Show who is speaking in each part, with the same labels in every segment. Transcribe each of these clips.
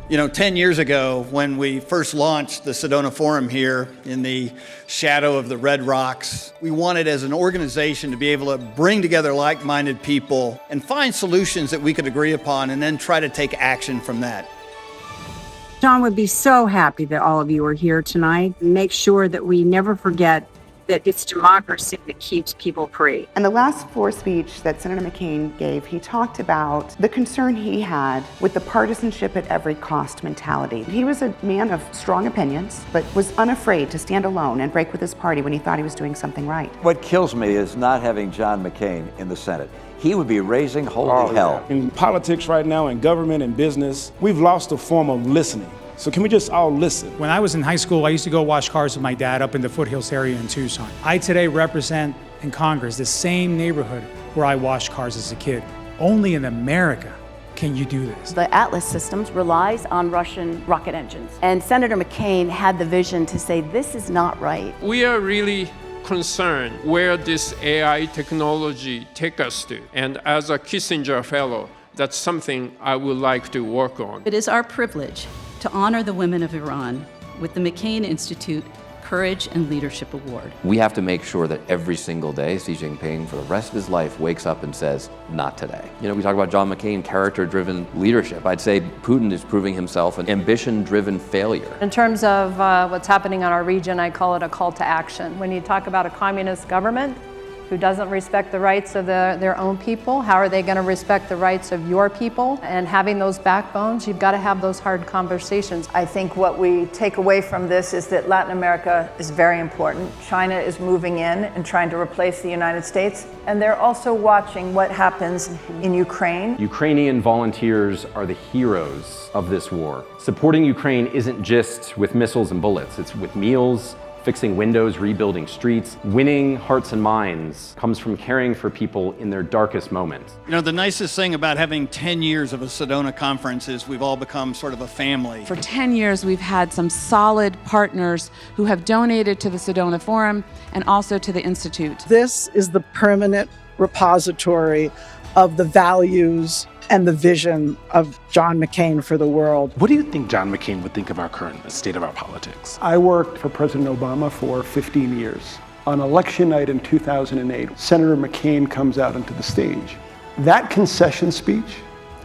Speaker 1: 10 years ago, when we first launched the Sedona Forum here in the shadow of the Red Rocks, we wanted as an organization to be able to bring together like-minded people and find solutions that we could agree upon and then try to take action from that.
Speaker 2: John would be so happy that all of you are here tonight. Make sure that we never forget that it's democracy that keeps people free.
Speaker 3: In the last floor speech that Senator McCain gave, he talked about the concern he had with the partisanship at every cost mentality. He was a man of strong opinions, but was unafraid to stand alone and break with his party when he thought he was doing something right.
Speaker 4: What kills me is not having John McCain in the Senate. He would be raising holy hell.
Speaker 5: In politics right now, in government and business, we've lost the form of listening. So can we just all listen?
Speaker 6: When I was in high school, I used to go wash cars with my dad up in the foothills area in Tucson. I today represent in Congress the same neighborhood where I washed cars as a kid. Only in America can you do this.
Speaker 7: The Atlas systems relies on Russian rocket engines. And Senator McCain had the vision to say, this is not right.
Speaker 8: We are really concerned where this AI technology take us to. And as a Kissinger Fellow, that's something I would like to work on.
Speaker 9: It is our privilege to honor the women of Iran with the McCain Institute Courage and Leadership Award.
Speaker 10: We have to make sure that every single day Xi Jinping, for the rest of his life, wakes up and says, not today. We talk about John McCain, character-driven leadership. I'd say Putin is proving himself an ambition-driven failure.
Speaker 11: In terms of what's happening in our region, I call it a call to action. When you talk about a communist government who doesn't respect the rights of their own people, how are they going to respect the rights of your people? And having those backbones, you've got to have those hard conversations.
Speaker 12: I think what we take away from this is that Latin America is very important. China is moving in and trying to replace the United States. And they're also watching what happens in Ukraine.
Speaker 13: Ukrainian volunteers are the heroes of this war. Supporting Ukraine isn't just with missiles and bullets, it's with meals, fixing windows, rebuilding streets. Winning hearts and minds comes from caring for people in their darkest moments.
Speaker 1: The nicest thing about having 10 years of a Sedona conference is we've all become sort of a family.
Speaker 14: For 10 years, we've had some solid partners who have donated to the Sedona Forum and also to the Institute.
Speaker 15: This is the permanent repository of the values and the vision of John McCain for the world.
Speaker 5: What do you think John McCain would think of our current state of our politics?
Speaker 16: I worked for President Obama for 15 years. On election night in 2008, Senator McCain comes out onto the stage. That concession speech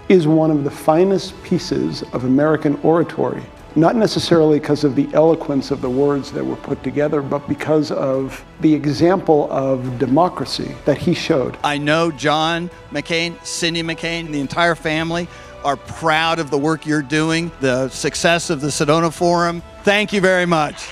Speaker 16: is one of the finest pieces of American oratory, not necessarily because of the eloquence of the words that were put together, but because of the example of democracy that he showed.
Speaker 1: I know John McCain, Cindy McCain, the entire family are proud of the work you're doing, the success of the Sedona Forum. Thank you very much.